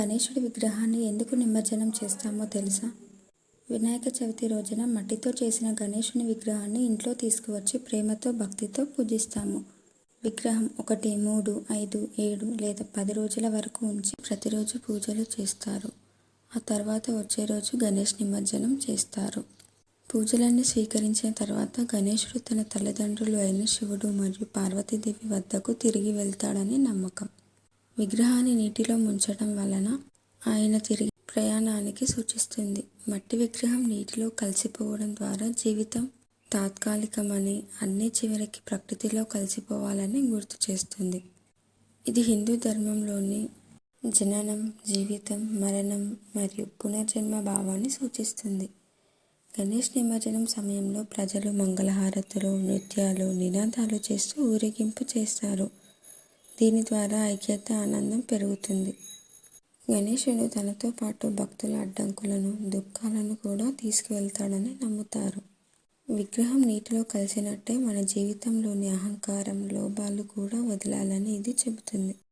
గణేశుడి విగ్రహాన్ని ఎందుకు నిమజ్జనం చేస్తామో తెలుసా? వినాయక చవితి రోజున మట్టితో చేసిన గణేశుని విగ్రహాన్ని ఇంట్లో తీసుకువచ్చి ప్రేమతో, భక్తితో పూజిస్తాము. విగ్రహం 1, 3, 5, 7 లేదా 10 రోజుల వరకు ఉంచి ప్రతిరోజు పూజలు చేస్తారు. ఆ తర్వాత వచ్చే రోజు గణేష్ నిమజ్జనం చేస్తారు. పూజలన్నీ స్వీకరించిన తర్వాత గణేశుడు తన తల్లిదండ్రులు అయిన శివుడు మరియు పార్వతీదేవి వద్దకు తిరిగి వెళ్తాడని నమ్మకం. విగ్రహాన్ని నీటిలో ముంచడం వలన ఆయన తిరిగి ప్రయాణానికి సూచిస్తుంది. మట్టి విగ్రహం నీటిలో కలిసిపోవడం ద్వారా జీవితం తాత్కాలికమని, అన్నీ చివరికి ప్రకృతిలో కలిసిపోవాలని గుర్తు చేస్తుంది. ఇది హిందూ ధర్మంలోని జననం, జీవితం, మరణం మరియు పునర్జన్మ భావాన్ని సూచిస్తుంది. గణేష్ నిమజ్జనం సమయంలో ప్రజలు మంగళహారతులు, నృత్యాలు, నినాదాలు చేస్తూ ఊరేగింపు చేస్తారు. దీని ద్వారా ఐక్యత, ఆనందం పెరుగుతుంది. గణేశుడు తనతో పాటు భక్తుల అడ్డంకులను, దుఃఖాలను కూడా తీసుకువెళ్తాడని నమ్ముతారు. విగ్రహం నీటిలో కలిసినట్టే మన జీవితంలోని అహంకారం, లోభాలు కూడా వదలాలని ఇది చెబుతుంది.